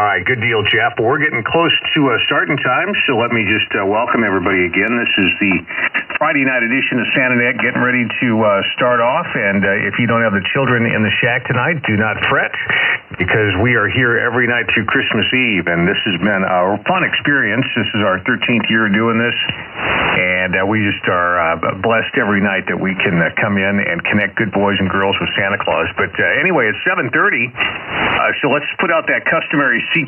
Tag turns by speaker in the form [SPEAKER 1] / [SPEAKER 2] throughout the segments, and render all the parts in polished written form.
[SPEAKER 1] right, good deal, Jeff. Well, we're getting close to starting time, so let me just welcome everybody again. This is the Friday night edition of SantaNet, getting ready to start off. And if you don't have the children in the shack tonight, do not fret, because we are here every night through Christmas Eve, and this has been a fun experience. This is our 13th year doing this, and we just are blessed every night that we can come in and connect good boys and girls with Santa Claus. But anyway, it's 7:30, so let's put out that customary CQ,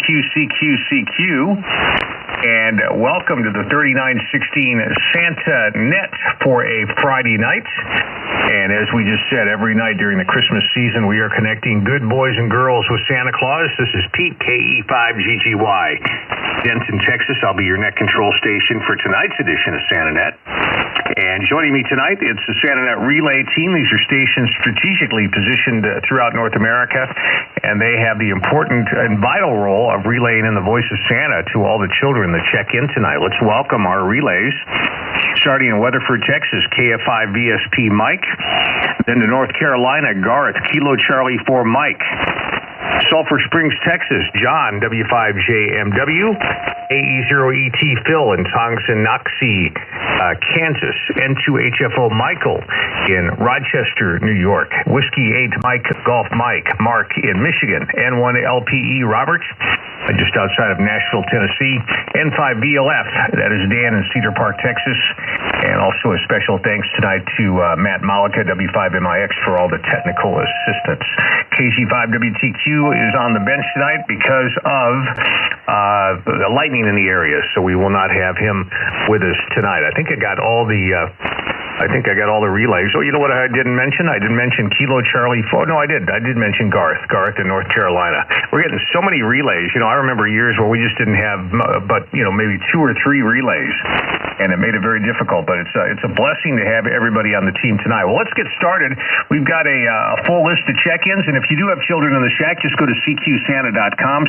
[SPEAKER 1] and welcome to the 3916 SantaNet for a Friday night. And as we just said, every night during the Christmas season, we are connecting good boys and girls with Santa Claus. This is Pete, KE5GGY, Denton, Texas. I'll be your net control station for tonight's edition of SantaNet. And joining me tonight, it's the SantaNet Relay team. These are stations strategically positioned throughout North America, and they have the important and vital role of relaying in the voice of Santa to all the children that check in tonight. Let's welcome our relays. Starting in Weatherford, Texas, KF5 VSP Mike. Then to North Carolina, Garth, Kilo Charlie 4 Mike. Sulphur Springs, Texas, John, W5JMW. AE0ET Phil in Tongson, Noxie, Kansas. N2HFO Michael in Rochester, New York. Whiskey 8 Mike, Golf Mike, Mark in Michigan. N1LPE Robert, just outside of Nashville, Tennessee. N5VLF, that is Dan in Cedar Park, Texas. And also a special thanks tonight to Matt Malika, W5MIX, for all the technical assistance. KG5WTQ is on the bench tonight because of the lightning in the area, so we will not have him with us tonight. I think I got all the relays. Oh, you know what I didn't mention? I didn't mention Kilo Charlie 4. No, I did. I did mention Garth in North Carolina. We're getting so many relays. You know, I remember years where we just didn't have but maybe 2 or 3 relays, and it made it very difficult. But it's a blessing to have everybody on the team tonight. Well, let's get started. We've got a full list of check-ins, and if you do have children in the shack, just go to CQSanta.com,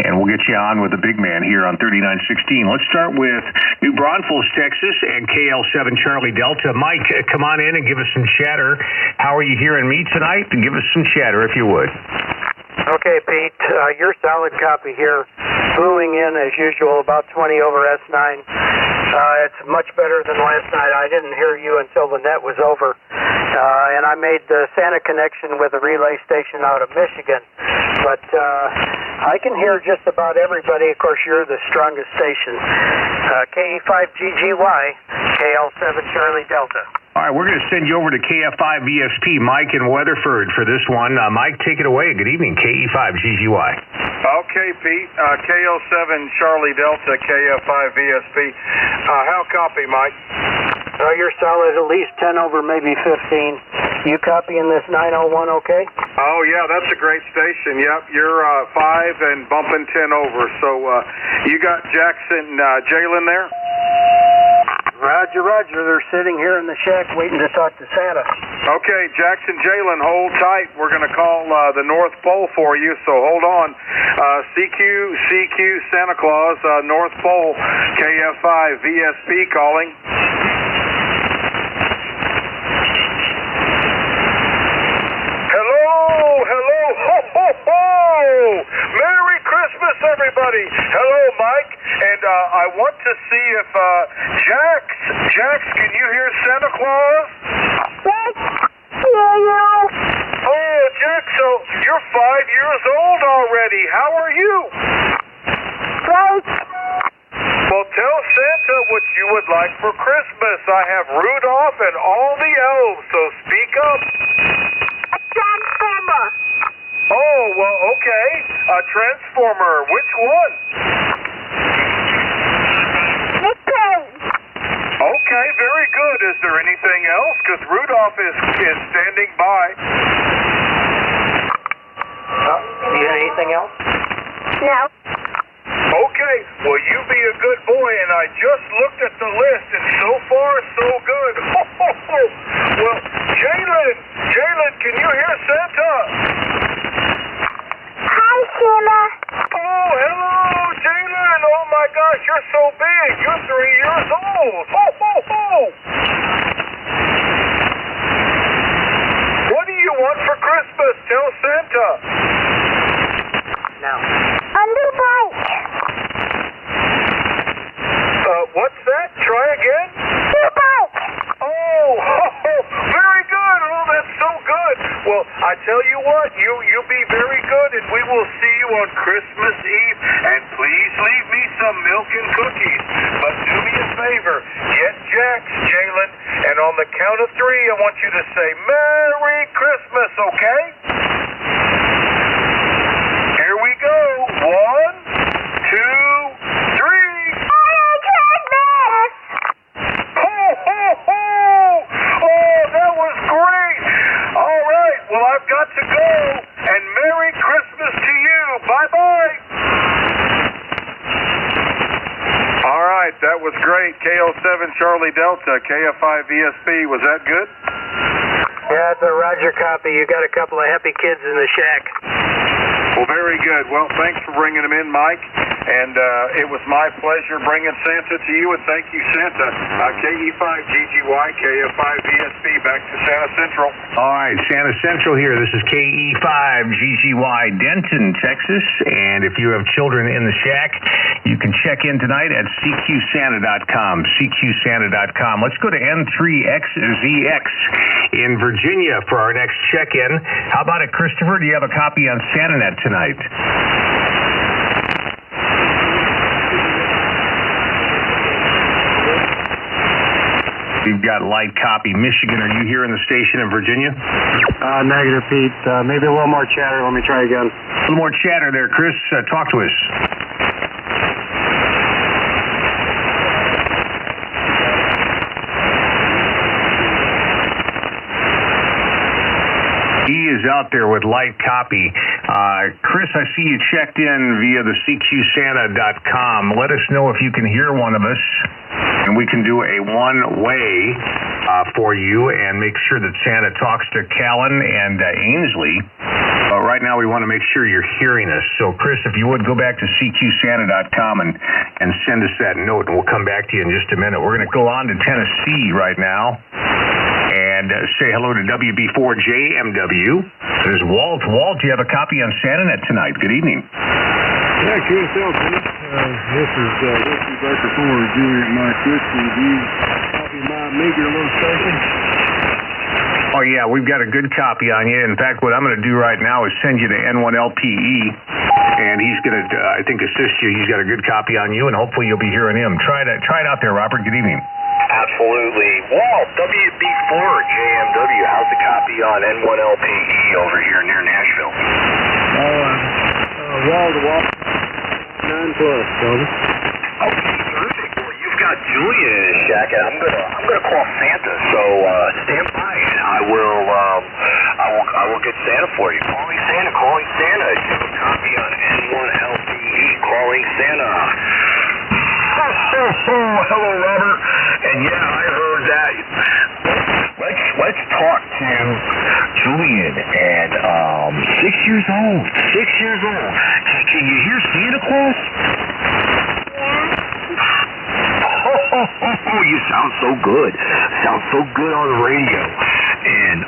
[SPEAKER 1] and we'll get you on with the big man here on 3916. Let's start with New Braunfels, Texas, and KL7 Charlie Delta. Mike, come on in and give us some chatter. How are you hearing me tonight? Give us some chatter, if you would.
[SPEAKER 2] Okay, Pete, your solid copy here. Brewing in, as usual, about 20 over S9. It's much better than last night. I didn't hear you until the net was over. And I made the Santa connection with a relay station out of Michigan. But I can hear just about everybody. Of course, you're the strongest station. KE5GGY, KL7 Charlie Delta.
[SPEAKER 1] All right, we're going to send you over to KF5 VSP, Mike in Weatherford, for this one. Mike, take it away. Good evening, KE5GGY.
[SPEAKER 3] Okay, Pete. KL7 Charlie Delta, KF5 VSP. How copy, Mike?
[SPEAKER 2] You're solid, at least 10 over, maybe 15. You copying this 901 okay?
[SPEAKER 3] Oh, yeah, that's a great station. Yep, you're 5 and bumping 10 over. So you got Jackson Jalen there?
[SPEAKER 2] Roger, roger. They're sitting here in the shack waiting to talk to Santa.
[SPEAKER 3] Okay, Jackson Jalen, hold tight. We're going to call the North Pole for you, so hold on. CQ Santa Claus, North Pole, KF5 VSP calling. Hello, ho, ho, ho! Merry Christmas, everybody! Hello, Mike, and I want to see if Jax, can you hear Santa Claus?
[SPEAKER 4] Yes, hear you.
[SPEAKER 3] Oh, Jax, so you're 5 years old already. How are you?
[SPEAKER 4] Great.
[SPEAKER 3] Well, tell Santa what you would like for Christmas. I have Rudolph and all the elves, so speak up.
[SPEAKER 4] A transformer.
[SPEAKER 3] Oh, well, okay. A transformer. Which one?
[SPEAKER 4] The train.
[SPEAKER 3] Okay, very good. Is there anything else? Because Rudolph is standing by.
[SPEAKER 2] Do you have anything else?
[SPEAKER 4] No.
[SPEAKER 3] Okay, well, you be a good boy, and I just looked at the list, and so far, so good. Ho, ho, ho. Well, Jalen, can you hear Santa?
[SPEAKER 4] Hi, Santa.
[SPEAKER 3] Oh, hello, Jalen. Oh, my gosh, you're so big. You're 3 years old. Ho, ho, ho. What do you want for Christmas? Tell Santa.
[SPEAKER 2] Now.
[SPEAKER 3] and we will see you on Christmas Eve. And please leave me some milk and cookies. But do me a favor, get Jack's, Jalen, and on the count of 3, I want you to say Merry Christmas, okay? Here we go. 1, 2, 3.
[SPEAKER 4] Merry Christmas!
[SPEAKER 3] Ho, ho, ho! Oh, that was great! All right, well, I've got to go, and Merry Christmas to you. Bye-bye. All right, that was great. KO7 Charlie Delta, KFI VSP. Was that good?
[SPEAKER 2] Yeah, it's a Roger copy. You got a couple of happy kids in the shack.
[SPEAKER 3] Well, very good. Well, thanks for bringing them in, Mike. And it was my pleasure bringing Santa to you, and thank you, Santa. KE5GGY, KF5 VSP, back to Santa Central.
[SPEAKER 1] All right, Santa Central here. This is KE5GGY, Denton, Texas. And if you have children in the shack, you can check in tonight at CQSanta.com, CQSanta.com. Let's go to N3XZX in Virginia for our next check-in. How about it, Christopher? Do you have a copy on SantaNet tonight? We've got light copy. Michigan, are you here in the station in Virginia?
[SPEAKER 5] Negative, Pete. Maybe a little more chatter. Let me try again.
[SPEAKER 1] A little more chatter there, Chris. Talk to us. He is out there with light copy. Chris, I see you checked in via the CQSanta.com. Let us know if you can hear one of us, and we can do a one-way for you and make sure that Santa talks to Callan and Ainsley. But right now we want to make sure you're hearing us. So, Chris, if you would go back to CQSanta.com and send us that note, and we'll come back to you in just a minute. We're going to go on to Tennessee right now and say hello to WB4JMW. There's Walt. Walt, you have a copy on SantaNet tonight. Good evening.
[SPEAKER 6] Yeah, QSL, this is Baker Ford, Junior at Mike Whiskey. Do you copy my meager little station?
[SPEAKER 1] Oh, yeah, we've got a good copy on you. In fact, what I'm going to do right now is send you to N1LPE, and he's going to, I think, assist you. He's got a good copy on you, and hopefully you'll be hearing him. Try it out there, Robert. Good evening.
[SPEAKER 7] Absolutely. Walt, WB4JMW, how's the copy on N1LPE over here near Nashville?
[SPEAKER 6] Wall to wall, 9+, Toby.
[SPEAKER 7] Okay, terrific. Well, you've got Julian in his shack, and I'm gonna call Santa. So stand by, and I will get Santa for you. Calling Santa. You have a copy on N1LPE. Calling Santa. Hello, Robert. And yeah, I heard that. Let's talk to Julian and 6 years old. 6 years old. Can you hear Santa Claus? Oh, you sound so good. Sound so good on the radio. And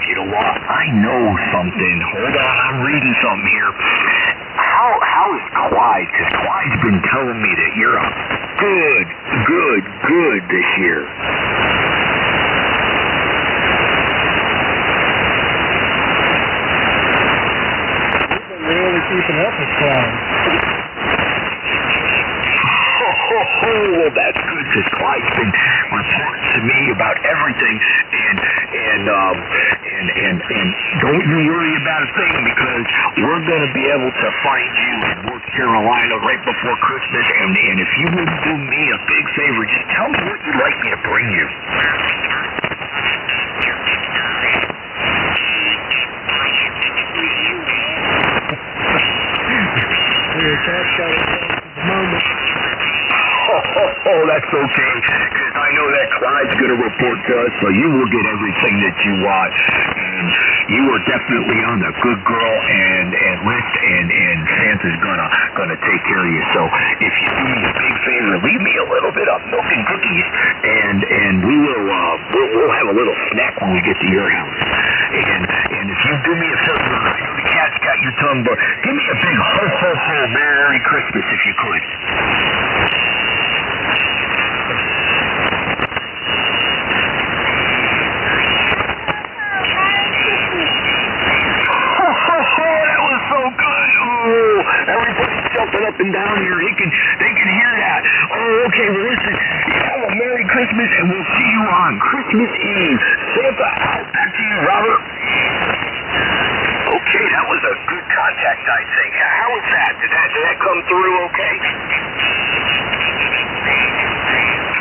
[SPEAKER 7] you know what? I know something. Hold on, I'm reading something here. How is Clyde? Because Clyde's been telling me that you're a good this year.
[SPEAKER 6] You've been really keeping up with Clyde.
[SPEAKER 7] Well, that's good, because Clyde's been reporting to me about everything, and don't you worry about a thing, because we're going to be able to find you in North Carolina right before Christmas, and if you would do me a big favor, just tell me what you'd like me to bring you.
[SPEAKER 6] Your cat's got it at the moment.
[SPEAKER 7] Oh, that's okay, because I know that Clyde's going to report to us, so you will get everything that you want. And you are definitely on the good girl and list, and Santa's gonna take care of you. So if you do me a big favor, leave me a little bit of milk and cookies, and we'll have a little snack when we get to your house. And if you do me a favor, I know the cat's got your tongue, but give me a big ho ho ho Merry Christmas if you could. That was so good. Everybody's jumping up and down here. They can hear that. Oh, okay, well, listen. Have a Merry Christmas, and we'll see you on Christmas Eve. Santa out. Back to you, Robert. Okay, that was a good contact, I think. How was that? Did that come through okay?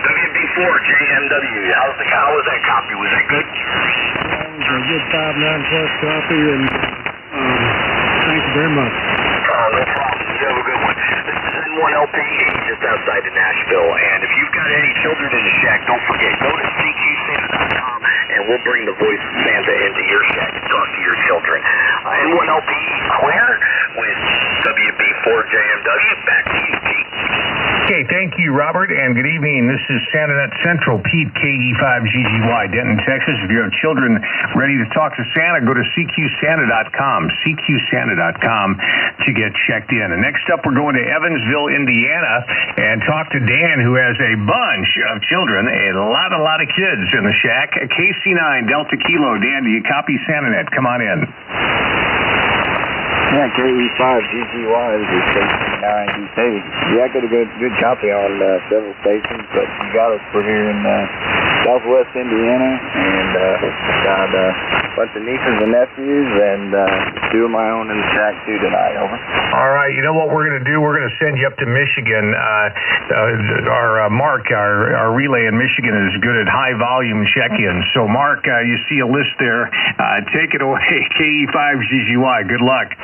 [SPEAKER 7] WB4 JMW. How was that copy? Was that good?
[SPEAKER 6] That was a good 5-9 plus copy, and thank you very much.
[SPEAKER 7] Oh, no problem. You have a good one. This is N1LP just outside of Nashville, and if you've got any children in the shack, don't forget, go to CQSanta.com, and we'll bring the voice of Santa into your shack and talk to your children. N1LP clear with WB4JMW. Back to you, Pete.
[SPEAKER 1] Okay, thank you, Robert, and good evening. This is SantaNet Central, Pete, KE5GGY, Denton, Texas. If you have children ready to talk to Santa, go to CQSanta.com, CQSanta.com to get checked in. And next up, we're going to Evansville, Indiana, and talk to Dan, who has a bunch of children, a lot of kids in the shack. KC9, Delta Kilo. Dan, do you copy SantaNet? Come on in.
[SPEAKER 8] Yeah, KE5GGY, this is KC9DK. Yeah, I got a good copy on several stations, but you got us for here in southwest Indiana, and got a bunch of nieces and nephews, and 2 of my own in the shack too tonight, over.
[SPEAKER 1] All right, you know what we're going to do? We're going to send you up to Michigan. Our Mark, our relay in Michigan is good at high volume check-ins. So Mark, you see a list there. Take it away, KE5GGY. Good luck.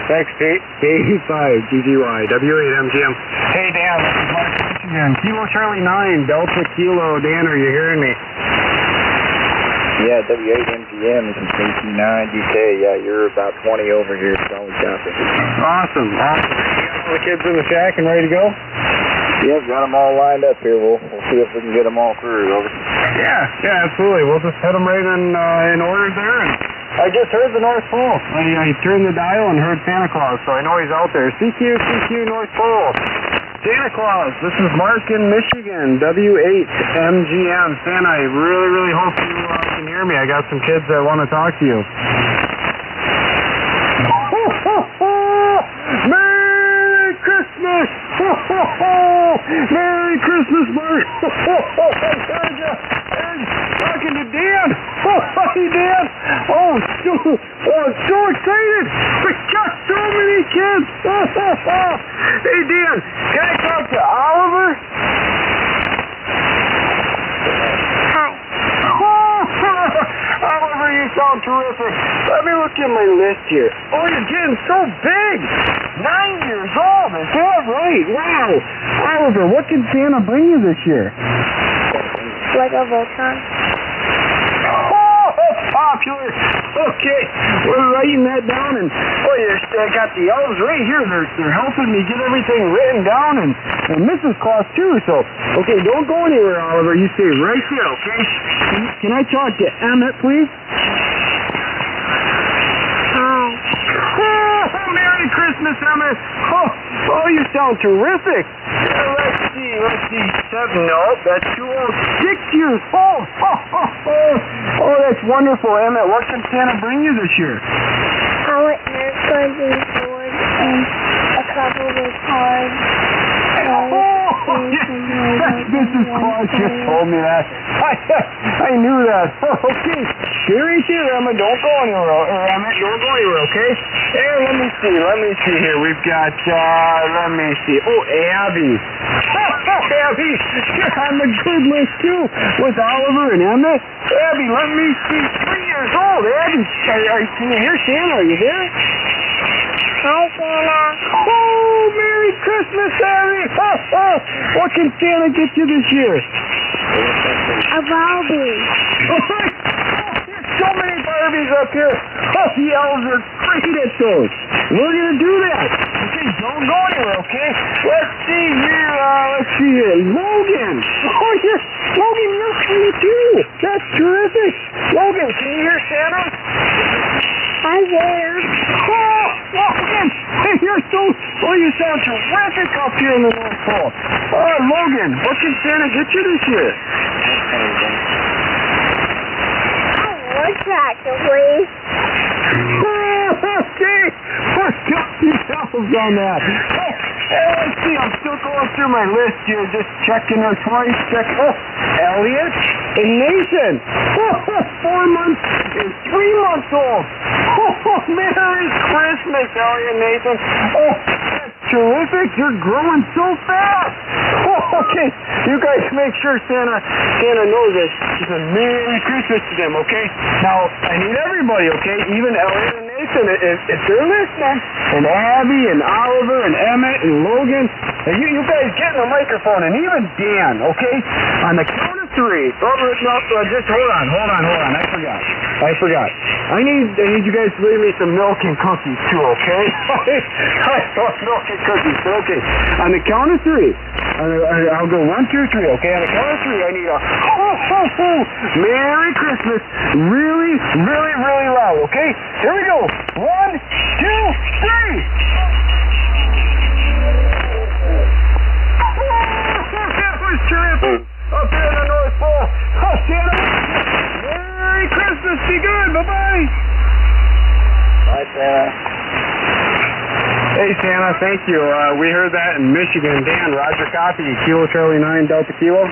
[SPEAKER 5] Thanks, Pete. KE5GGY, W8MGM. Hey, Dan, this is Mark Michigan. Kilo Charlie 9, Delta Kilo. Dan, are you hearing me?
[SPEAKER 8] Yeah, W8MGM, this is KC9DK. Yeah, you're about 20 over here, so we copy.
[SPEAKER 5] Awesome. You got all the kids in the shack and ready to go?
[SPEAKER 8] Yep, got them all lined up here. We'll see if we can get them all through, over.
[SPEAKER 5] Yeah, absolutely. We'll just head them right in order there. And I just heard the North Pole. I turned the dial and heard Santa Claus, so I know he's out there. CQ, North Pole. Santa Claus, this is Mark in Michigan, W8MGM. Santa, I really hope you can hear me. I got some kids that want to talk to you. Merry Christmas! Merry Christmas, Mark! Talking to Dan. Hey, Dan. I'm so excited. We got so many kids. Hey, Dan, can I talk to Oliver?
[SPEAKER 4] Hi.
[SPEAKER 5] Oliver, you sound terrific. Let me look at my list here. Oh, you're getting so big. 9 years old. Is that right? Wow. Oliver, what did Santa bring you this year?
[SPEAKER 4] Lego Voltron.
[SPEAKER 5] Popular. Okay, we're writing that down, and I got the elves right here. They're helping me get everything written down, and Mrs. Claus too. So, okay, don't go anywhere, Oliver. You stay right here, okay? Can I talk to Emmett, please?
[SPEAKER 4] Hi.
[SPEAKER 5] Oh, Merry Christmas, Emmett. Oh, you sound terrific. Let's see. 7, no, that's too old. 6 years old. Oh, that's wonderful, Emmett. What can Santa bring you this year?
[SPEAKER 4] I want Nerf guns and swords and a couple of cards.
[SPEAKER 5] Mrs. Claus just told me that. I knew that. Okay, here, Emma. Don't go anywhere, Emmett. Don't go anywhere, okay? Hey, let me see here. We've got, Oh, Abby. Abby, you're on the good list, too, with Oliver and Emmett. Abby, let me see. 3 years old, Abby. Can you hear Santa? Are you there?
[SPEAKER 4] Hi, Santa.
[SPEAKER 5] Oh, Merry Christmas, Abby. What can Santa get you this year?
[SPEAKER 4] A Barbie.
[SPEAKER 5] There's so many Barbies up here. The elves are great at those. We're going to do that. Okay, don't go anywhere, okay? Let's see here. Logan. Logan, you're free too. That's terrific. Logan, can you hear Santa?
[SPEAKER 4] I'm there.
[SPEAKER 5] Logan, hey, you sound terrific up here in the North Pole. Logan, what can Santa get you this year?
[SPEAKER 4] What's that, please?
[SPEAKER 5] Okay. on that. Hey, let's see, I'm still going through my list here, just checking our twice. Elliot and Nathan. 4 months and 3 months old. Merry Christmas, Elliot and Nathan. That's terrific. You're growing so fast. Okay, you guys make sure Santa knows this. It's a Merry Christmas to them, okay? Now, I need everybody, okay? Even Elliot and Nathan, if they're listening, and Abby and Oliver and Emmett and Logan, and you guys get in the microphone, and even Dan, okay? On the count of 3. Just hold on. I forgot. I need you guys to leave me some milk and cookies too, okay? I want milk and cookies, okay? On the count of 3. I'll go 1, 2, 3, okay? On the count of 3, I need a Merry Christmas, really, really, really loud, okay? Here we go. 1, 2, 3. That was terrific. Up here in the North Pole. Santa, Merry Christmas. Be good. Bye-bye.
[SPEAKER 8] Bye, Santa.
[SPEAKER 5] Hey, Santa, thank you. We heard that in Michigan. Dan, Roger Copy, Kilo Charlie 9 Delta Kilo.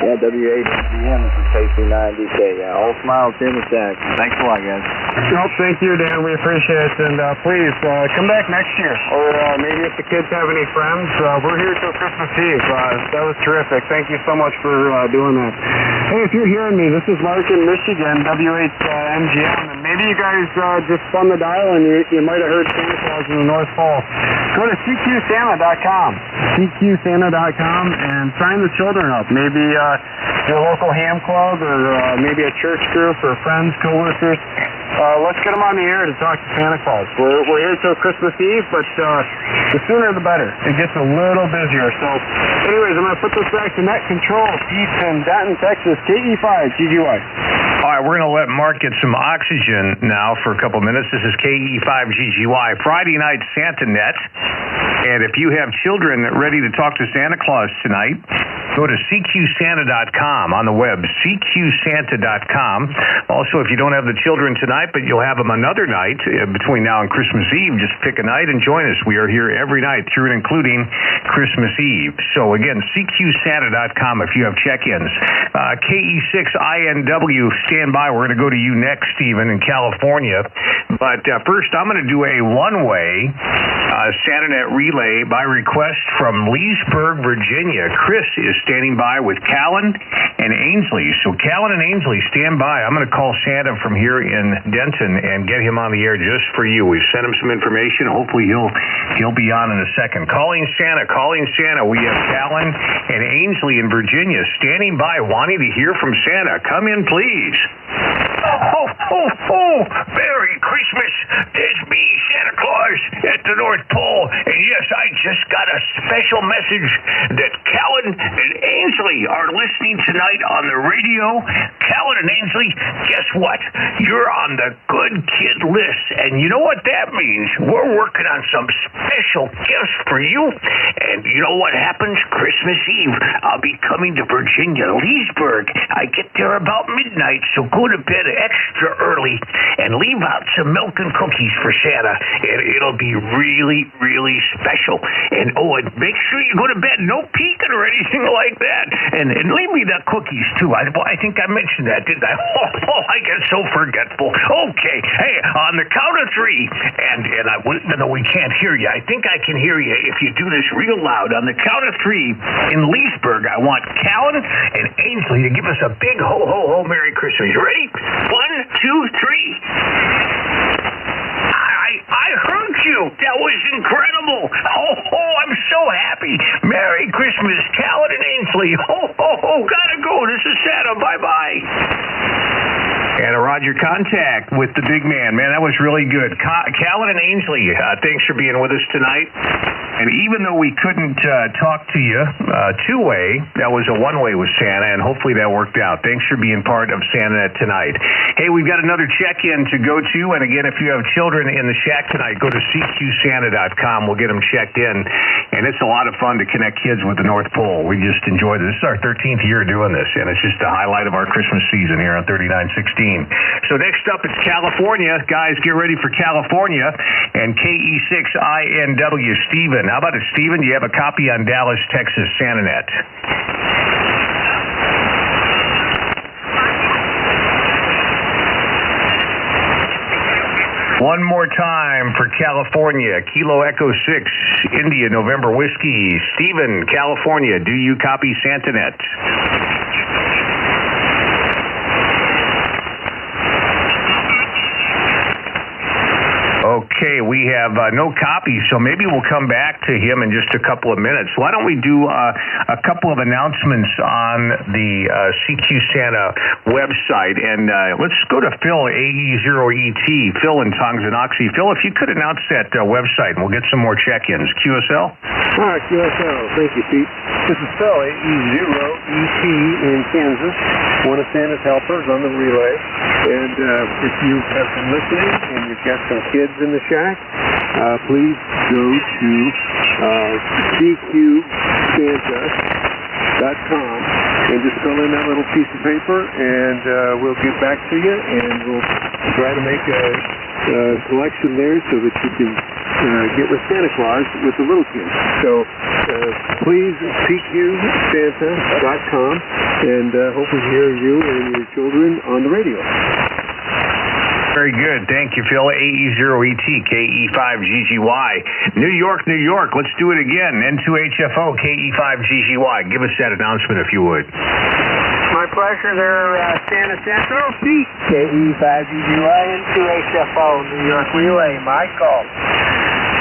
[SPEAKER 8] Yeah, W8MGM, this is KC9DK. All smiles, Timmy Jackson. Thanks a lot, guys.
[SPEAKER 5] Nope, thank you, Dan. We appreciate it. And please, come back next year. Or maybe if the kids have any friends. We're here till Christmas Eve. That was terrific. Thank you so much for doing that. Hey, if you're hearing me, this is Mark in Michigan, W8MGM. And maybe you guys just spun the dial and you might have heard Santa Claus in the North Pole. Go to CQSanta.com. CQSanta.com and sign the children up. Maybe your local ham club or maybe a church group or friends, coworkers. Let's get them on the air to talk to Santa Claus. We're here till Christmas Eve, but the sooner the better. It gets a little busier. So, anyways, I'm going to put this back to net control. Pete in Denton, Texas, KE5 GGY.
[SPEAKER 1] All right, we're going to let Mark get some oxygen now for a couple minutes. This is KE5GGY, Friday Night Santa Net. And if you have children ready to talk to Santa Claus tonight, go to CQSanta.com on the web, CQSanta.com. Also, if you don't have the children tonight, but you'll have them another night between now and Christmas Eve, just pick a night and join us. We are here every night through and including Christmas Eve. So, again, CQSanta.com if you have check-ins. KE6INW, stand by. We're going to go to you next, Stephen, in California. But first, I'm going to do a one-way SantaNet relay by request from Leesburg, Virginia. Chris is standing by with Callan and Ainsley. So Callan and Ainsley, stand by. I'm going to call Santa from here in Denton and get him on the air just for you. We've sent him some information. Hopefully he'll be on in a second. Calling Santa. We have Callan and Ainsley in Virginia standing by, wanting to hear from Santa. Come in, please. Merry Christmas. It's me, Santa Claus, at the North Pole. And yes, I just got a special message that Callan and Ainsley are listening tonight on the radio. Callan and Ainsley, guess what? You're on the good kid list. And you know what that means? We're working on some special gifts for you. And you know what happens? Christmas Eve, I'll be coming to Virginia, Leesburg. I get there about midnight, so go to bed extra early and leave out some milk and cookies for Santa. It'll be really, really special. And make sure you go to bed, no peeking or anything like that. And leave me the cookies too. I think I mentioned that, didn't I? I get so forgetful. Okay, hey, on the count of 3, and even though we can't hear you, I think I can hear you if you do this real loud. On the count of 3, in Leesburg, I want Callan and Ainsley to give us a big ho, ho, ho, Merry Christmas. You ready? 1, 2, 3. I heard you. That was incredible. I'm so happy. Merry Christmas, Callan and Ainsley. Gotta go. This is Santa. Bye-bye. And a Roger contact with the big man. Man, that was really good. Callan and Ainsley, thanks for being with us tonight. And even though we couldn't talk to you two-way, that was a one-way with Santa, and hopefully that worked out. Thanks for being part of SantaNet tonight. Hey, we've got another check-in to go to, and again, if you have children in the shack tonight, go to cqsanta.com. We'll get them checked in, and it's a lot of fun to connect kids with the North Pole. We just enjoy this. This is our 13th year doing this, and it's just a highlight of our Christmas season here on 3916. So next up, it's California. Guys, get ready for California and KE6INW. Steven. How about it, Steven? Do you have a copy on Dallas, Texas, SantaNet? One more time for California. Kilo Echo 6, India, November Whiskey. Steven, California. Do you copy SantaNet? Okay, we have no copy, so maybe we'll come back to him in just a couple of minutes. Why don't we do a couple of announcements on the CQ Santa website, and let's go to Phil, AE0ET, Phil in Tonganoxie. Phil, if you could announce that website, and we'll get some more check-ins. QSL?
[SPEAKER 6] All right, QSL. Thank you, Pete. This is Phil, AE0ET in Kansas, one of Santa's helpers on the relay. And if you have been listening and you've got some kids in the shack, please go to cqsanta.com and just fill in that little piece of paper, and we'll get back to you, and we'll try to make a selection there so that you can get with Santa Claus with the little kids. So please, cqsanta.com, and hope to hear you and your children on the radio.
[SPEAKER 1] Very good. Thank you, Phil. AE0ET, KE5GGY. New York, New York. Let's do it again. N2HFO, KE5GGY. Give us that announcement if you would.
[SPEAKER 2] My pleasure there, Santa Central. Pete, KE5GGY, N2HFO, New York Relay. Michael.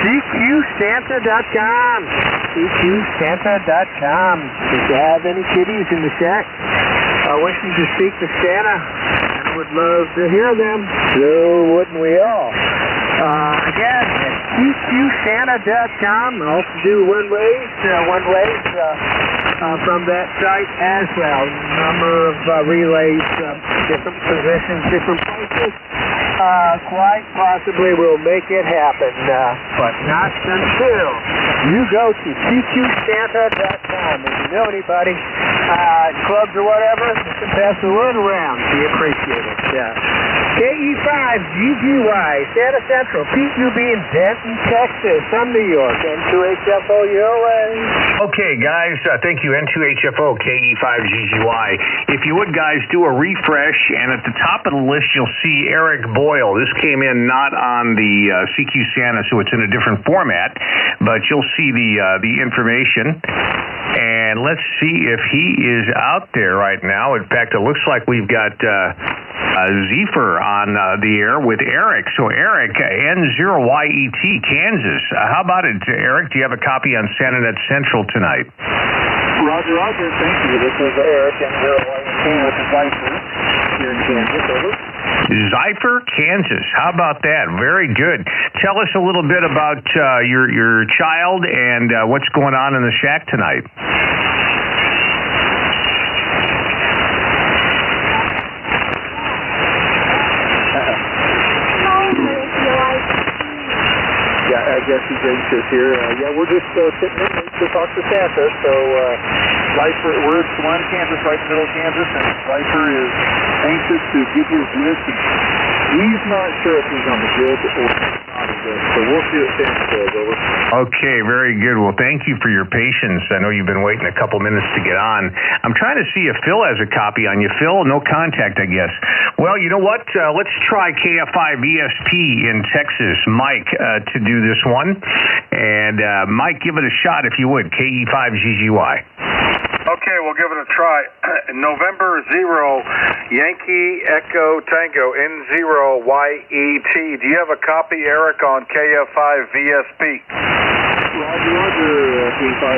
[SPEAKER 2] CQSanta.com. CQSanta.com. If you have any kiddies in the shack wishing to speak to Santa, I would love to hear them. So wouldn't we all? Again, CQSanta.com. Also do one-ways from that site as well. Number of relays, different positions, different places. Quite possibly we'll make it happen, but not until you go to CQSanta.com. If you know anybody, clubs or whatever, you can pass the word around. We appreciate it. KE5GGY, Santa Central, PQB in Denton, Texas. I'm New York, N2HFO, ULA.
[SPEAKER 1] Okay, guys, thank you, N2HFO, KE5GGY. If you would, guys, do a refresh, and at the top of the list, you'll see Eric Boyle. This came in not on the CQ Santa, so it's in a different format, but you'll see the information. And let's see if he is out there right now. In fact, it looks like we've got Zephyr on the air with Eric. So Eric, N0YET, Kansas. How about it, Eric? Do you have a copy on SantaNet Central tonight?
[SPEAKER 8] Roger, roger. Thank you. This is Eric, N0YET with the Zephyr here in Kansas. Over.
[SPEAKER 1] Zephyr, Kansas. How about that? Very good. Tell us a little bit about your child and what's going on in the shack tonight.
[SPEAKER 8] Jesse James here. We're just sitting in to talk to Santa. So, Zephyr, we're at Salina, Kansas, right in the middle of Kansas, and Zephyr is anxious to give you his list. He's not sure if he's on the grid or not on the grid. So we'll see what Santa says. Over.
[SPEAKER 1] Okay, very good. Well, thank you for your patience. I know you've been waiting a couple minutes to get on. I'm trying to see if Phil has a copy on you. Phil, no contact, I guess. Well, you know what? Let's try KF5ESP in Texas, Mike, to do this one. And Mike, give it a shot if you would. KE5GGY.
[SPEAKER 3] Okay, we'll give it a try. November 0, Yankee Echo Tango, N0YET. Do you have a copy, Eric, on KF5VSP?
[SPEAKER 8] Roger, KF5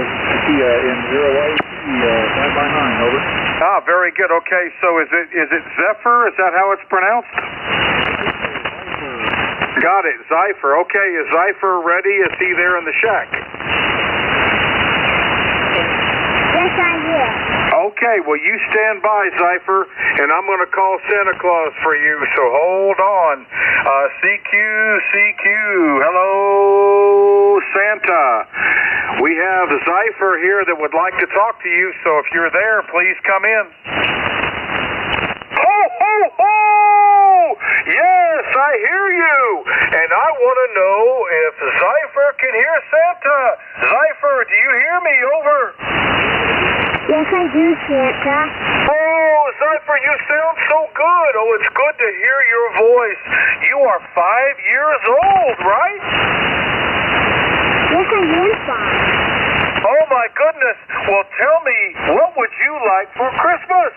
[SPEAKER 8] N0YET, 5x9, over.
[SPEAKER 3] Very good. Okay, so is it Zephyr? Is that how it's pronounced? Got it, Zephyr. Okay, is Zephyr ready? Is he there in the shack? Okay, well, you stand by, Zypher, and I'm going to call Santa Claus for you, so hold on. CQ, hello, Santa. We have Zypher here that would like to talk to you, so if you're there, please come in. Ho, ho, ho! Yes, I hear you, and I want to know if Zypher can hear Santa. Zypher, do you hear me? Over.
[SPEAKER 4] Yes, I do, Santa.
[SPEAKER 3] Oh, Zypher, you sound so good. Oh, it's good to hear your voice. You are 5 years old, right?
[SPEAKER 4] Yes, I am 5.
[SPEAKER 3] Oh, my goodness. Well, tell me, what would you like for Christmas?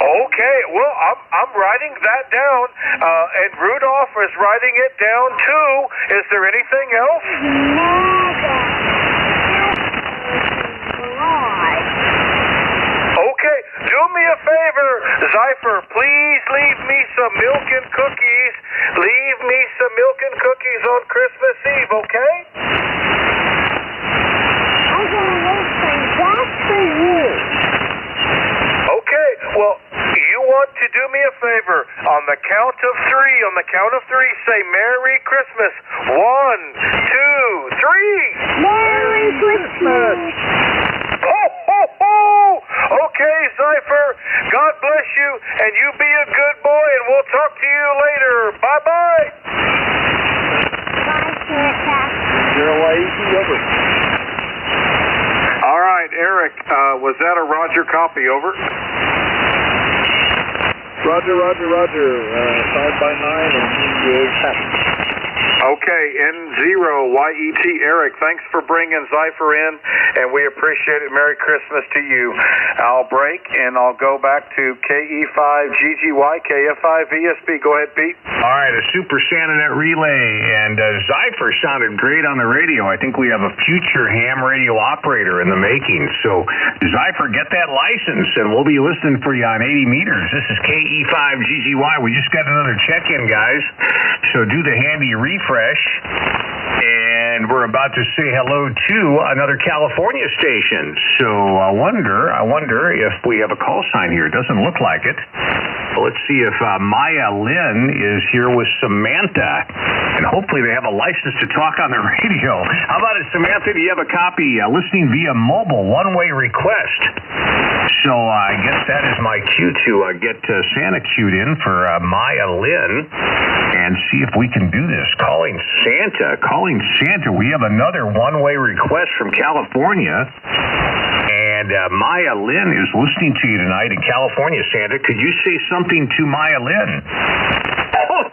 [SPEAKER 3] Okay, well, I'm writing that down, and Rudolph is writing it down too. Is there anything else? Okay, do me a favor, Zypher. Please leave me some milk and cookies. Leave me some milk and cookies on Christmas Eve, okay?
[SPEAKER 4] I'm gonna make some just for you.
[SPEAKER 3] Okay, well, you want to do me a favor. On the count of three, say Merry Christmas. 1, 2, 3.
[SPEAKER 4] Merry Christmas.
[SPEAKER 3] Ho, ho, ho! Okay, Zypher, God bless you, and you be a good boy, and we'll talk to you later. Bye-bye.
[SPEAKER 4] Bye, Santa.
[SPEAKER 6] 0YET, over.
[SPEAKER 3] All right, Eric, was that a Roger copy? Over.
[SPEAKER 6] Roger. 5 by 9, and he is happy.
[SPEAKER 3] Okay, N0YET, Eric, thanks for bringing Zypher in, and we appreciate it. Merry Christmas to you. I'll break, and I'll go back to KE5GGY, KF5VSB. Go ahead, Pete.
[SPEAKER 1] All right, a Super SantaNet relay, and Zypher sounded great on the radio. I think we have a future ham radio operator in the making. So, Zypher, get that license, and we'll be listening for you on 80 meters. This is KE5GGY. We just got another check-in, guys. So do the handy refresh, and we're about to say hello to another California station. So I wonder if we have a call sign here. It doesn't look like it. Let's see if Maya Lynn is here with Samantha, and hopefully they have a license to talk on the radio. How about it, Samantha? Do you have a copy listening via mobile one-way request? So I guess that is my cue to get Santa queued in for Maya Lynn and see if we can do this. Calling Santa. We have another one-way request from California. And Maya Lynn is listening to you tonight in California, Santa. Could you say something to Maya Lynn?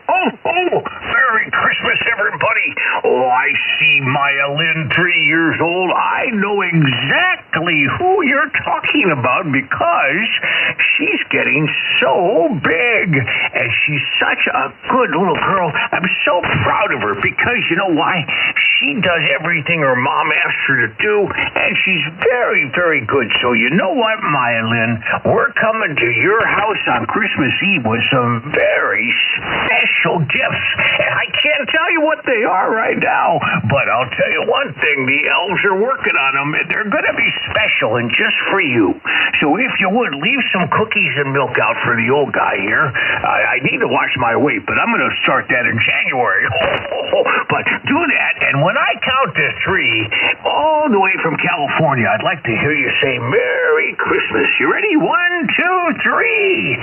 [SPEAKER 1] Oh, Merry Christmas, everybody. Oh, I see Maya Lynn, 3 years old. I know exactly who you're talking about because she's getting so big. And she's such a good little girl. I'm so proud of her because you know why? She does everything her mom asks her to do, and she's very, very good. So you know what, Maya Lynn? We're coming to your house on Christmas Eve with some very special gifts. And I can't tell you what they are right now, but I'll tell you one thing. The elves are working on them, and they're going to be special and just for you. So if you would, leave some cookies and milk out for the old guy here. I need to watch my weight, but I'm going to start that in January. But do that, and when I count to 3, all the way from California, I'd like to hear you say Merry Christmas. You ready? 1, 2, 3.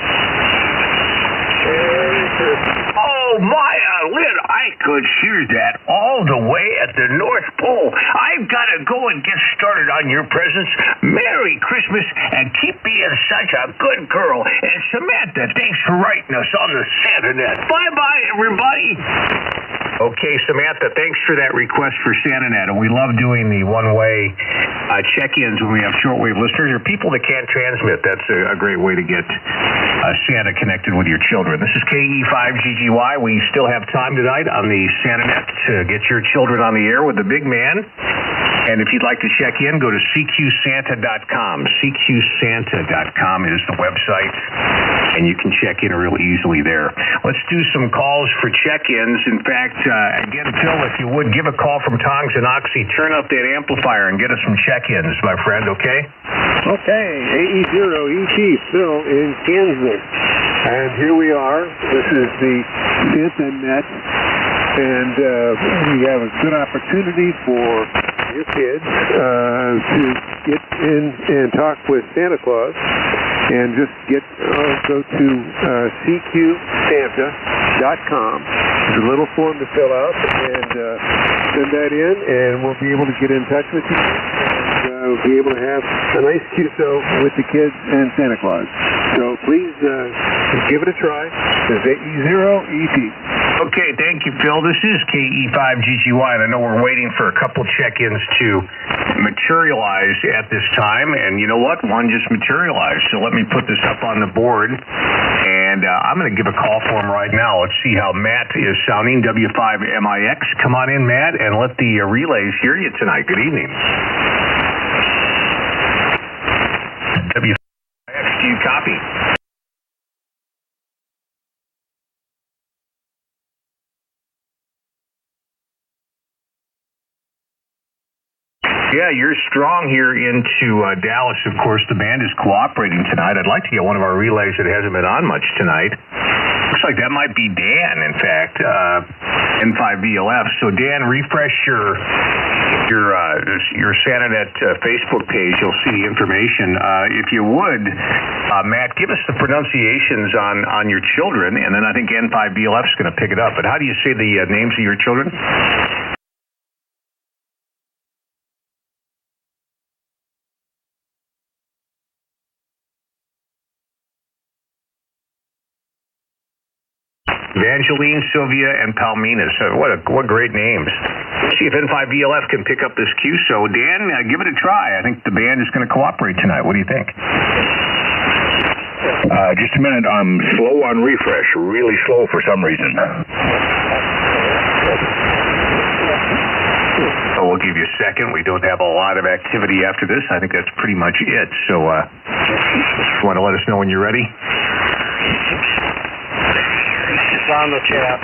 [SPEAKER 1] Oh, Maya Lynn, I could hear that all the way at the North Pole. I've got to go and get started on your presents. Merry Christmas, and keep being such a good girl. And Samantha, thanks for writing us on the SantaNet. Bye-bye, everybody. Okay, Samantha, thanks for that request for SantaNet. And we love doing the one-way check-ins when we have shortwave listeners or people that can't transmit. That's a great way to get Santa connected with your children. This is KE5GGY. We still have time tonight on the SantaNet to get your children on the air with the big man. And if you'd like to check in, go to CQSanta.com. CQSanta.com is the website, and you can check in real easily there. Let's do some calls for check-ins. In fact, again, Phil, if you would, give a call from Tongs and Oxy. Turn up that amplifier and get us some check-ins, my friend, okay?
[SPEAKER 6] Okay, AE0ET, Phil in Kansas. And here we are. This is the SantaNet. And we have a good opportunity for your kids to get in and talk with Santa Claus, and just go to CQSanta.com. There's a little form to fill out, and send that in, and we'll be able to get in touch with you, and we'll be able to have a nice QSO with the kids and Santa Claus. So please give it a try. It's AE0ET.
[SPEAKER 1] Okay, thank you, Phil. This is KE5GGY, and I know we're waiting for a couple check-ins to materialize at this time, and you know what? One just materialized, so let me put this up on the board, and I'm going to give a call for him right now. Let's see how Matt is sounding, W5MIX. Come on in, Matt, and let the relays hear you tonight. Good evening. W5MIX, do you copy? Yeah, you're strong here into Dallas. Of course, the band is cooperating tonight. I'd like to get one of our relays that hasn't been on much tonight. Looks like that might be Dan, in fact, N5VLF. So, Dan, refresh your SantaNet Facebook page. You'll see the information. If you would, Matt, give us the pronunciations on your children, and then I think N5VLF is going to pick it up. But how do you say the names of your children? Evangeline, Sylvia, and Palmina. So what great names. Let's see if N5VLF can pick up this QSO. Dan, give it a try. I think the band is going to cooperate tonight. What do you think?
[SPEAKER 7] Just a minute. I'm slow on refresh. Really slow for some reason.
[SPEAKER 1] So we'll give you a second. We don't have a lot of activity after this. I think that's pretty much it. So just want to let us know when you're ready.
[SPEAKER 2] It's on the chat.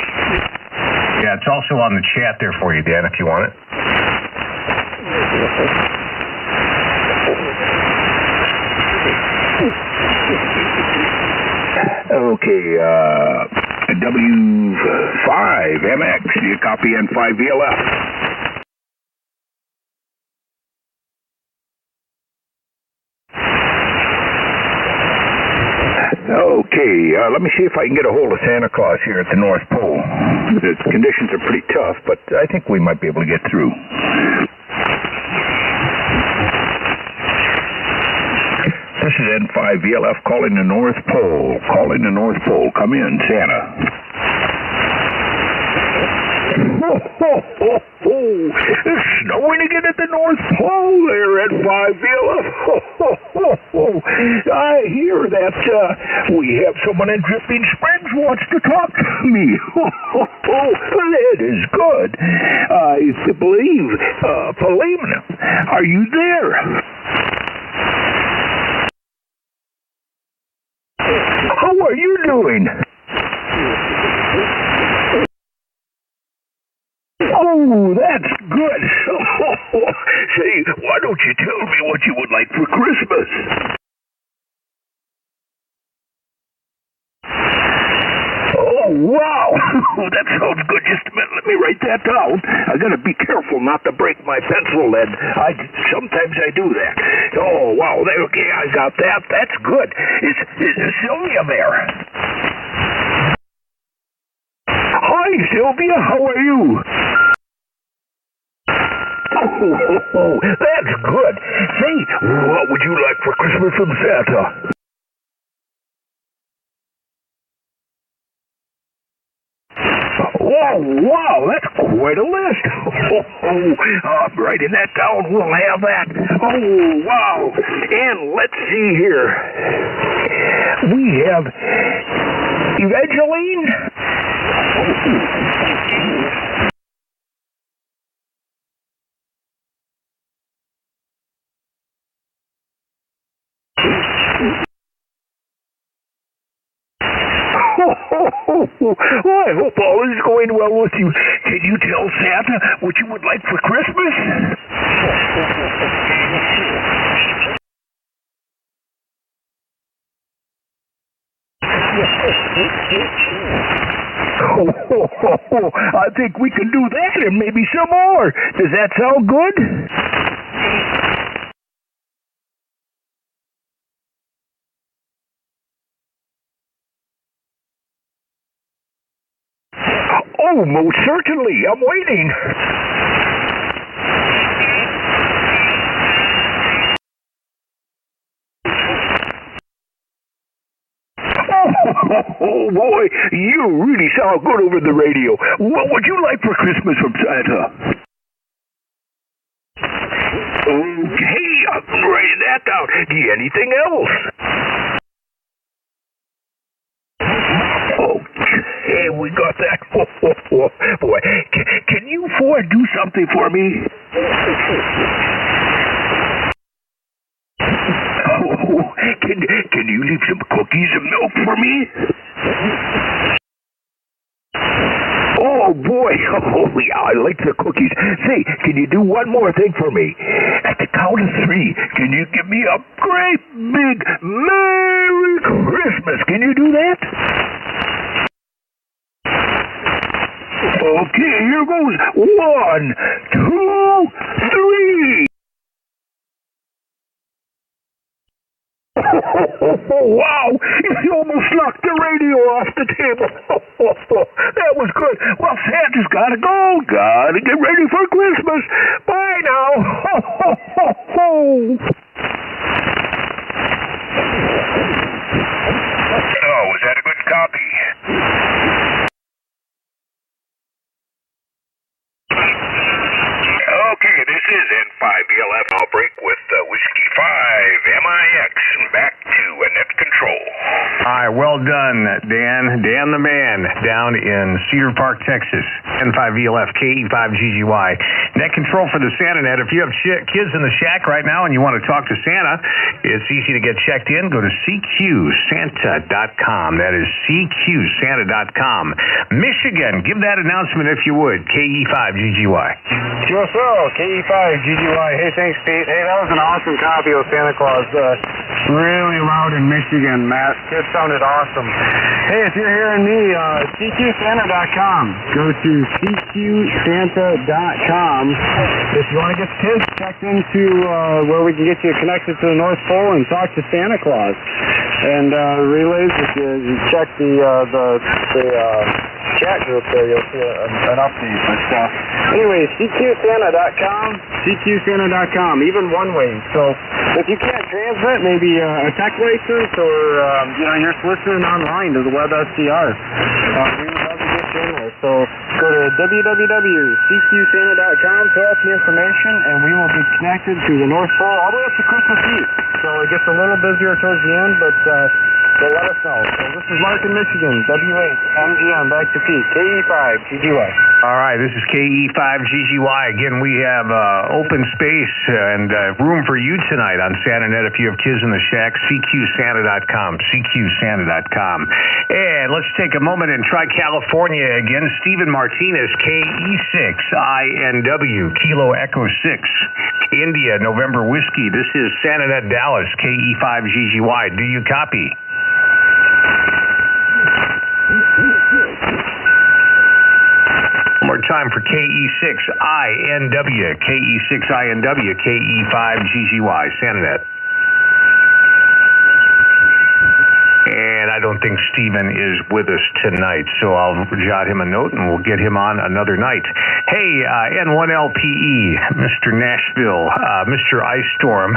[SPEAKER 1] Yeah, it's also on the chat there for you, Dan, if you want it.
[SPEAKER 7] Okay, W5MX, do you copy N5VLF? Okay, let me see if I can get a hold of Santa Claus here at the North Pole. The conditions are pretty tough, but I think we might be able to get through. This is N5VLF calling the North Pole. Calling the North Pole. Come in, Santa. It's snowing again at the North Pole there at N5VLF. I hear that we have someone in Drifting Springs wants to talk to me. That is good. I believe, Palmina, are you there? How are you doing? Oh, that's good. Say, why don't you tell me what you would like for Christmas? Oh, wow. That sounds good. Just a minute. Let me write that down. I got to be careful not to break my pencil lead. Sometimes I do that. Oh, wow. Okay, I got that. That's good. Is Sylvia there? Hi, Sylvia. How are you? Oh, that's good. Say, what would you like for Christmas from Santa? Oh, wow, that's quite a list. I'm writing that down. We'll have that. Oh, wow. And let's see here. We have Evangeline. Oh, I hope all is going well with you. Can you tell Santa what you would like for Christmas? I think we can do that and maybe some more. Does that sound good? Oh, most certainly. I'm waiting. Oh, boy, you really sound good over the radio. What would you like for Christmas from Santa? Okay, I'm writing that down. Anything else? Okay, we got that. Boy, can you four do something for me? Can you leave some cookies and milk for me? Oh, boy. Oh, yeah, I like the cookies. Say, can you do one more thing for me? At the count of 3, can you give me a great big Merry Christmas? Can you do that? Okay, here goes. 1, 2, 3. Wow, you almost knocked the radio off the table. That was good. Well, Santa's got to go. Got to get ready for Christmas. Bye now. Oh, was that a good copy? Okay, this is N5ELF outbreak with Whiskey 5 MIX. Back to net control.
[SPEAKER 1] All right, well done, Dan. Dan the man down in Cedar Park, Texas. N5ELF KE5GGY. Net control for the SantaNet. If you have kids in the shack right now and you want to talk to Santa, it's easy to get checked in. Go to CQSanta.com. That is CQSanta.com. Michigan, give that announcement if you would. KE5GGY.
[SPEAKER 5] QSO, KE5GGY. Hey, thanks, Pete. Hey, that was an awesome copy of Santa Claus. Really loud in Michigan, Matt. It sounded awesome. Hey, if you're hearing me, CQSanta.com. Go to CQSanta.com. If you want to get kids checked into where we can get you connected to the North Pole and talk to Santa Claus. And relays, if you check the chat group there, you'll see an update. But anyway, CQSanta.com, CQSanta.com, even one way. So if you can't transmit, maybe a tech license or you're just listening online to the web SDR. We would love to get you in there. So go to www.cqsanta.com, fill out the information, and we will be connected to the North Pole all the way up to Christmas Eve. So it gets a little busier towards the end, but so let us know. So this is Mark in Michigan, W8MGM, back to Pete, KE5GGY.
[SPEAKER 1] All right, this is KE5GGY. Again, we have open space and room for you tonight on SantaNet. If you have kids in the shack, CQSanta.com, CQSanta.com. And let's take a moment and try California again. Stephen Martinez, KE6INW, Kilo Echo 6. India, November Whiskey. This is SantaNet Dallas, KE5GGY. Do you copy? One more time for KE6INW, KE6INW, KE5GGY, SantaNet. And I don't think Stephen is with us tonight, so I'll jot him a note and we'll get him on another night. Hey, N1LPE, Mr. Nashville, Mr. Ice Storm,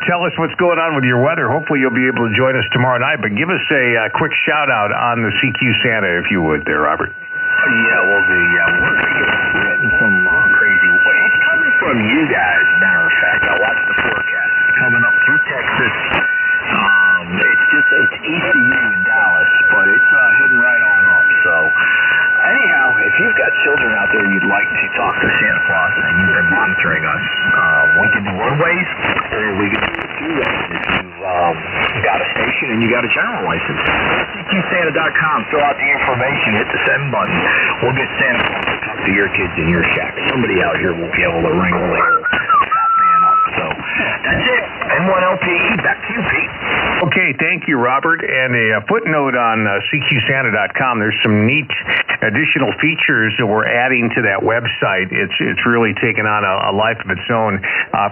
[SPEAKER 1] tell us what's going on with your weather. Hopefully you'll be able to join us tomorrow night, but give us a quick shout out on the CQ Santa, if you would there, Robert.
[SPEAKER 7] We're getting some crazy way. It's coming from you guys, matter of fact. I watched the forecast. It's coming up through Texas. It's ECU in Dallas, but it's heading right on up. So, anyhow, if you've got children out there you'd like to talk to Santa Claus and you've been monitoring us, we can do one ways, or we can do it two ways. If you've got a station and you got a general license, CQSanta.com, fill out the information, hit the send button. We'll get Santa Claus to talk to your kids in your shack. Somebody out here will be able to wrangle their fat man up. So, that's it. N1LPE, back to you, Pete.
[SPEAKER 1] Okay, thank you, Robert. And a footnote on CQSanta.com, there's some neat additional features that we're adding to that website. It's really taken on a life of its own.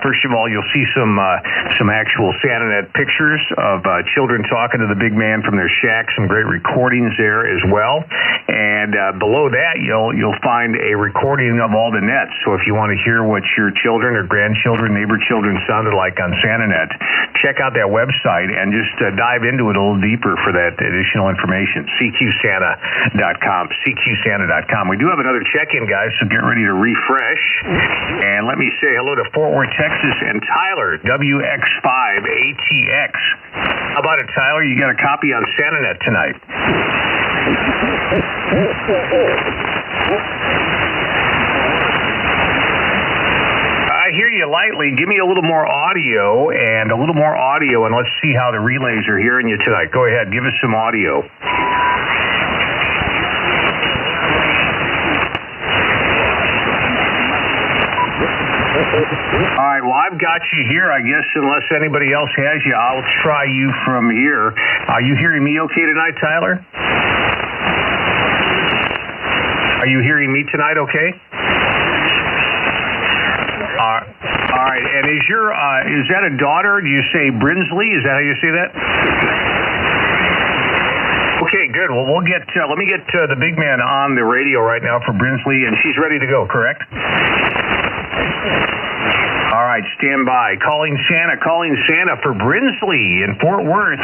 [SPEAKER 1] First of all, you'll see some actual SantaNet pictures of children talking to the big man from their shack, some great recordings there as well. And below that, you'll find a recording of all the nets. So if you want to hear what your children or grandchildren, neighbor children sounded like on SantaNet, check out that website and just dive into it a little deeper for that additional information. CQSanta.com. CQSanta.com. We do have another check-in, guys, so get ready to refresh. And let me say hello to Fort Worth, Texas, and Tyler, WX5ATX. How about it, Tyler? You got a copy on SantaNet tonight. I hear you lightly. Give me a little more audio, and let's see how the relays are hearing you tonight. Go ahead. Give us some audio. All right, well, I've got you here, I guess, unless anybody else has you. I'll try you from here. Are you hearing me okay tonight, Tyler? Are you hearing me tonight okay? All right, and is that a daughter? Do you say Brinsley? Is that how you say that? Okay, good. Well, let me get the big man on the radio right now for Brinsley, and she's ready to go, correct? All right, stand by. Calling Santa for Brinsley in Fort Worth.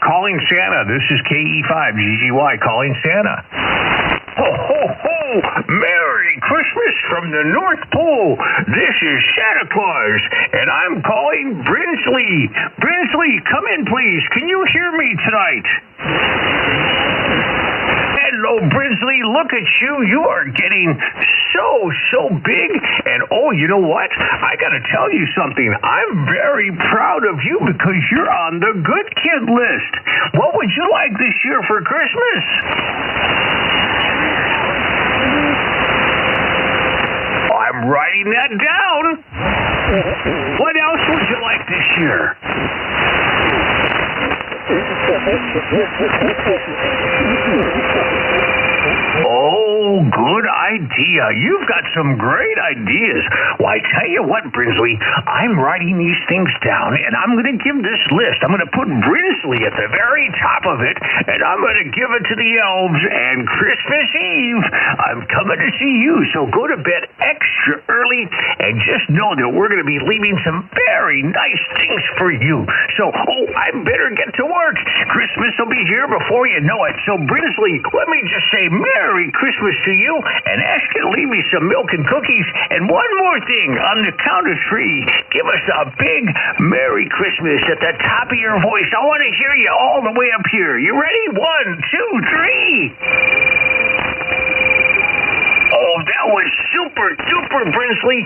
[SPEAKER 1] Calling Santa. This is KE5GGY calling Santa. Ho, ho, ho! Merry Christmas from the North Pole. This is Santa Claus, and I'm calling Brinsley. Brinsley, come in, please. Can you hear me tonight? Hello, Brinsley. Look at you. You are getting so big. And, oh, you know what? I got to tell you something. I'm very proud of you because you're on the good kid list. What would you like this year for Christmas? I'm writing that down. What else would you like this year? Oh, good idea. You've got some great ideas. Well, I tell you what, Brinsley, I'm writing these things down, and I'm going to give this list. I'm going to put Brinsley at the very top of it, and I'm going to give it to the elves, and Christmas Eve, I'm coming to see you. So go to bed extra early, and just know that we're going to be leaving some very nice things for you. So, I better get to work. Christmas will be here before you know it. So, Brinsley, let me just say Merry Christmas to you, and ask you to leave me some milk and cookies. And one more thing, on the count of three, give us a big Merry Christmas at the top of your voice. I want to hear you all the way up here. You ready? 1, 2, 3. Oh, that was super duper, Brinsley.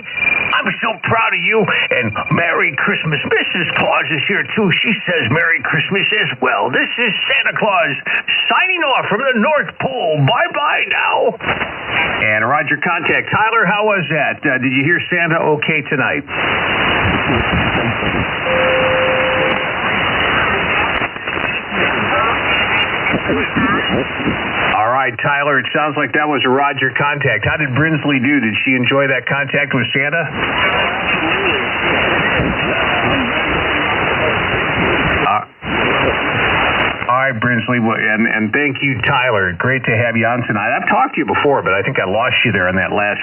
[SPEAKER 1] I'm so proud of you. And Merry Christmas. Mrs. Claus is here, too. She says Merry Christmas as well. This is Santa Claus signing off from the North Pole. Bye-bye now. And Roger Contact. Tyler, how was that? Did you hear Santa okay tonight? All right, Tyler, it sounds like that was a Roger Contact. How did Brinsley do? Did she enjoy that contact with Santa? All right, Brinsley, and thank you, Tyler. Great to have you on tonight. I've talked to you before, but I think I lost you there in that last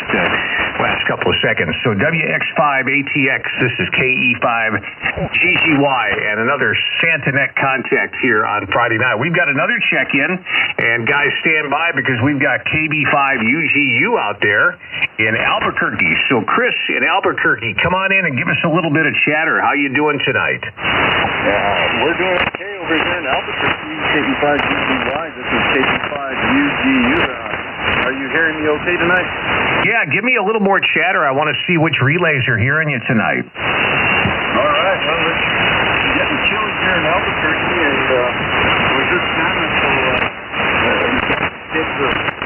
[SPEAKER 1] couple of seconds. So WX5ATX, this is KE5GGY, and another SantaNet contact here on Friday night. We've got another check-in, and guys, stand by because we've got KB5UGU out there in Albuquerque. So Chris in Albuquerque, come on in and give us a little bit of chatter. How you doing tonight?
[SPEAKER 6] We're doing okay over here in Albuquerque, KB5UGY. This is KB5UGU. Are you hearing me okay tonight?
[SPEAKER 1] Yeah, give me a little more chatter. I want to see which relays are hearing you tonight.
[SPEAKER 6] All right. Well, it's getting chilly here in Albuquerque, and we're just kind of kids are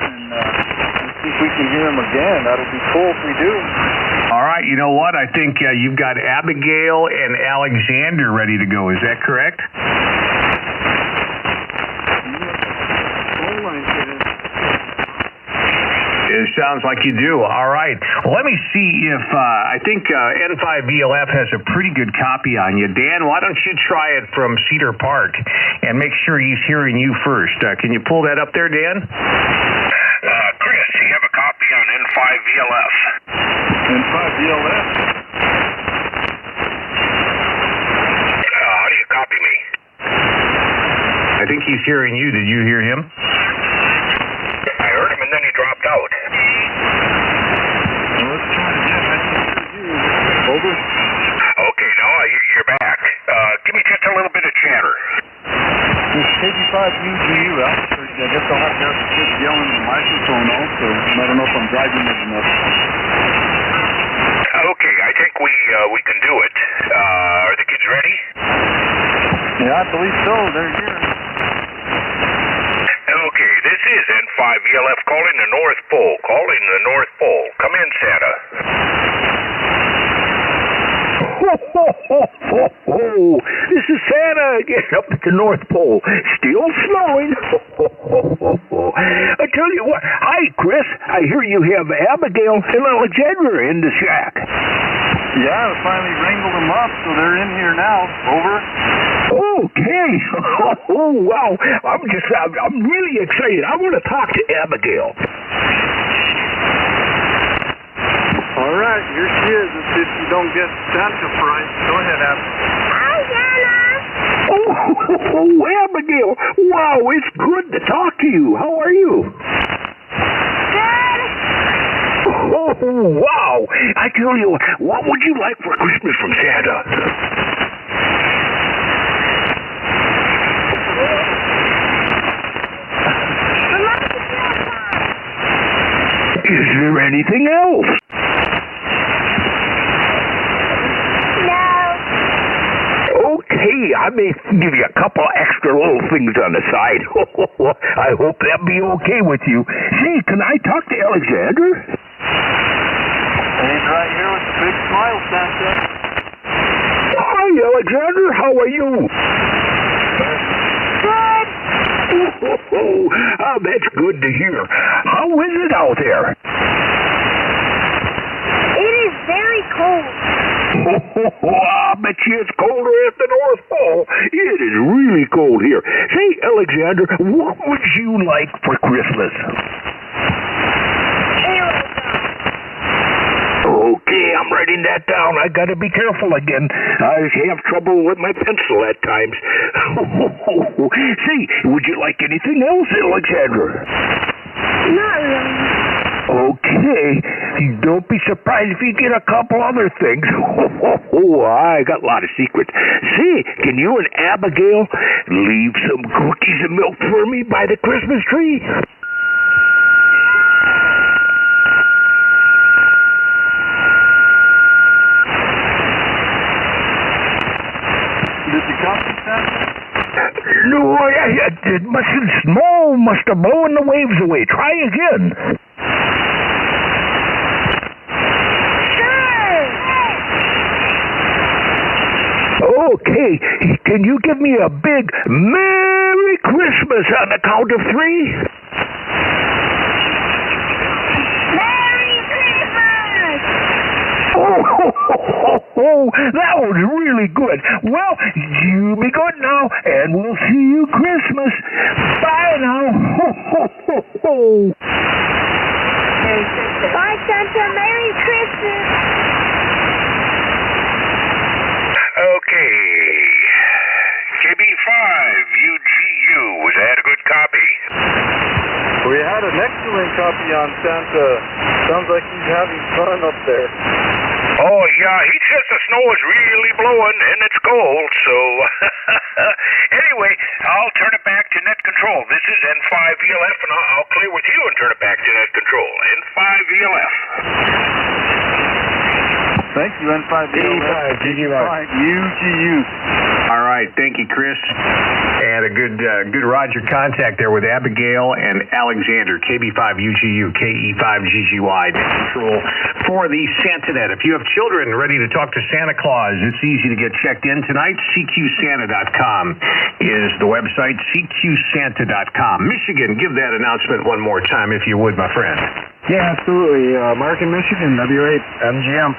[SPEAKER 6] and see if we can hear them again. That'll be cool if we do.
[SPEAKER 1] All right, you know what? I think you've got Abigail and Alexander ready to go. Is that correct? It sounds like you do. All right. Well, let me see if I think N5VLF has a pretty good copy on you. Dan, why don't you try it from Cedar Park and make sure he's hearing you first. Can you pull that up there, Dan?
[SPEAKER 7] Chris, you have a copy on N5VLF.
[SPEAKER 6] N5VLF?
[SPEAKER 7] How do you copy me?
[SPEAKER 1] I think he's hearing you. Did you hear him?
[SPEAKER 7] I heard him and then he dropped out.
[SPEAKER 6] Well, let's try it again. I can hear you. Over.
[SPEAKER 7] Okay, now you're back. Give me just a little bit of chatter.
[SPEAKER 6] This KB5UGU, Albuquerque. I guess I'll have to have the kids yelling in the microphone also. I don't know if I'm driving it enough.
[SPEAKER 7] Okay, I think we can do it. Are the kids ready?
[SPEAKER 6] Yeah, I believe so. They're here.
[SPEAKER 7] Okay, this is N5VLF calling the North Pole. Calling the North Pole. Come in, Santa.
[SPEAKER 9] Ho, ho, ho, ho, ho. This is Santa again up at the North Pole. Still snowing. Ho, ho, ho, ho, ho. I tell you what. Hi, Chris. I hear you have Abigail and Alexander in the shack.
[SPEAKER 6] Yeah, I finally wrangled them up, so they're in here now. Over.
[SPEAKER 9] Okay. Oh, wow. I'm really excited. I want to talk to Abigail.
[SPEAKER 6] All right, here she is. If you don't get Santa fright, go ahead, Abigail.
[SPEAKER 4] Hi, Santa.
[SPEAKER 9] Oh, Abigail. Wow, it's good to talk to you. How are you?
[SPEAKER 4] Good.
[SPEAKER 9] Oh, wow. I tell you, what would you like for Christmas from Santa? Is there anything else?
[SPEAKER 4] No.
[SPEAKER 9] Okay, I may give you a couple extra little things on the side. I hope that'll be okay with you. Say, can I talk to Alexander?
[SPEAKER 6] He's right here with a big smile, Santa.
[SPEAKER 9] Hi, Alexander. How are you?
[SPEAKER 4] Good.
[SPEAKER 9] Oh, that's good to hear. How is it out there?
[SPEAKER 4] It is very cold.
[SPEAKER 9] I bet you it's colder at the North Pole. It is really cold here. Say, Alexander, what would you like for Christmas? Okay, I'm writing that down. I gotta be careful again. I have trouble with my pencil at times. Say, would you like anything else, Alexander?
[SPEAKER 4] Not really.
[SPEAKER 9] Okay, don't be surprised if you get a couple other things. I got a lot of secrets. Say, can you and Abigail leave some cookies and milk for me by the Christmas tree?
[SPEAKER 6] Did you copy, Santa?
[SPEAKER 9] No, it mustn't snow. Must have blown the waves away. Try again. Okay, can you give me a big Merry Christmas on the count of 3?
[SPEAKER 4] Merry Christmas!
[SPEAKER 9] Oh, That was really good. Well, you be good now, and we'll see you Christmas. Bye now.
[SPEAKER 4] Merry Christmas. Bye, Santa. Merry Christmas.
[SPEAKER 7] Okay. KB5UGU, was that a good copy?
[SPEAKER 3] We had an excellent copy on Santa. Sounds like he's having fun up there.
[SPEAKER 7] Oh, yeah, he says the snow is really blowing and it's cold, so... Anyway, I'll turn it back to net control. This is N5VLF, and I'll clear with you and turn it back to net control. N5VLF.
[SPEAKER 3] Thank you, N5VLF. UGU.
[SPEAKER 1] All right, thank you, Chris. And a good Roger contact there with Abigail and Alexander, KB5UGU, KE5GGY, control for the SantaNet. If you have children ready to talk to Santa Claus, it's easy to get checked in tonight. CQSanta.com is the website, CQSanta.com. Michigan, give that announcement one more time, if you would, my friend.
[SPEAKER 5] Yeah, absolutely. Mark in Michigan, W8MGM.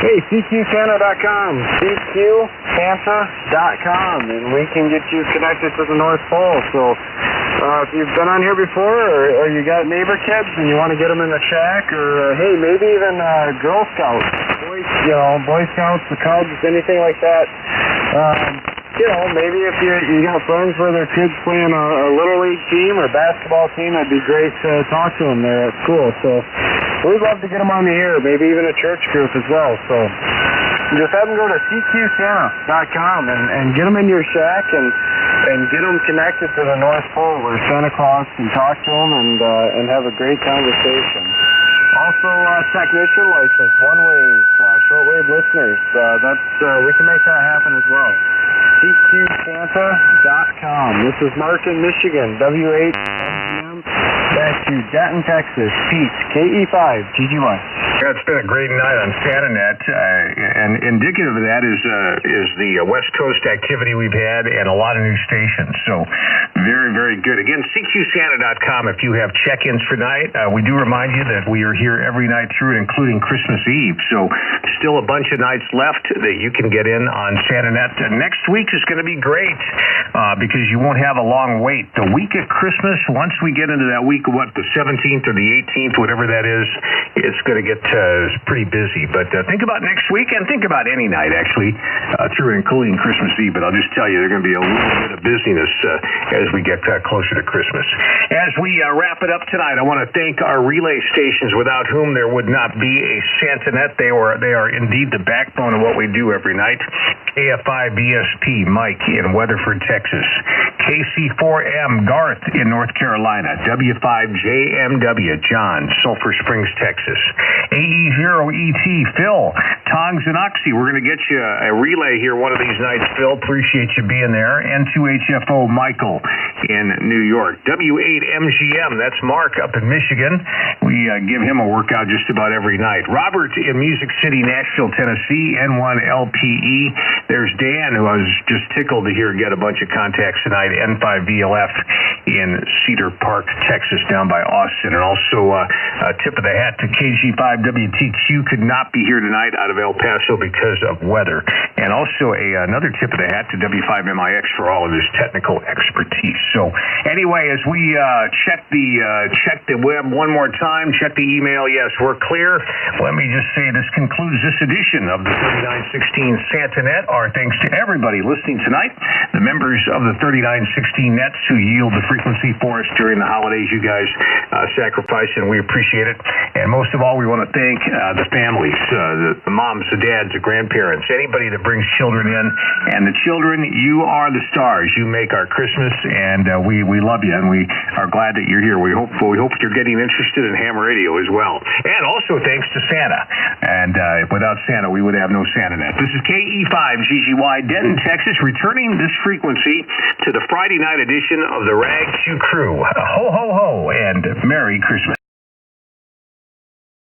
[SPEAKER 5] Hey, CQSanta.com, CQSanta.com, and we can get you connected to the North Pole. So if you've been on here before, or you got neighbor kids and you want to get them in the shack, or hey, maybe even Girl Scouts, Boy Scouts, the Cubs, anything like that. Maybe if you got friends where their kids playing a Little League team or basketball team, it'd be great to talk to them there at school. So we'd love to get them on the air, maybe even a church group as well. So just have them go to CQSanta.com and get them in your shack and get them connected to the North Pole where Santa Claus can talk to them and have a great conversation. Also, technician license, one-ways, shortwave listeners. We can make that happen as well. CQSanta.com. This is Mark in Michigan, W8MGM. Back to Denton, Texas. Pete, KE5GGY.
[SPEAKER 1] Yeah, it's been a great night on SantaNet, and indicative of that is the West Coast activity we've had and a lot of new stations. So very, very good. Again, CQSanta.com if you have check-ins for tonight. We do remind you that we are here every night through, including Christmas Eve. So still a bunch of nights left that you can get in on SantaNet. Next week is going to be great because you won't have a long wait. The week of Christmas, once we get into that week of the 17th or the 18th, whatever that is, it's going to get pretty busy. But think about next week and think about any night, actually, through including Christmas Eve. But I'll just tell you, there's going to be a little bit of busyness as we get closer to Christmas. As we wrap it up tonight, I want to thank our relay stations without whom there would not be a SantaNet. They are indeed the backbone of what we do every night. KFI BSP, Mike in Weatherford, Texas. KC4M, Garth in North Carolina. W5JMW, John, Sulphur Springs, Texas. AE0ET, Phil, Tongs and Oxy. We're going to get you a relay here one of these nights, Phil. Appreciate you being there. N2HFO, Michael in New York. W8MGM, that's Mark up in Michigan. We give him a workout just about every night. Robert in Music City, Nashville, Tennessee. N1LPE. There's Dan, who I was just tickled to hear get a bunch of contacts tonight. N5VLF in Cedar Park, Texas, down by Austin. And also a tip of the hat to KG5WTQ, could not be here tonight out of El Paso because of weather. And also another tip of the hat to W5MIX for all of his technical expertise. So anyway, as we check the web one more time, check the email, yes, we're clear. Let me just say this concludes this edition of the 3916 SantaNet. Our thanks to everybody listening tonight, the members of the 3916 Nets who yield the frequency for us during the holidays. You guys sacrifice, and we appreciate it. And most of all, we want to thank the families, the moms, the dads, the grandparents, anybody that brings children in. And the children, you are the stars. You make our Christmas, and we love you, and we are glad that you're here. We hope you're getting interested in ham radio as well. And also thanks to Santa. And without Santa, we would have no SantaNet. This is KE5GGY, Denton, Texas, returning this frequency to the Friday night edition of the Rag 2 Crew. Ho, ho, ho, and Merry Christmas.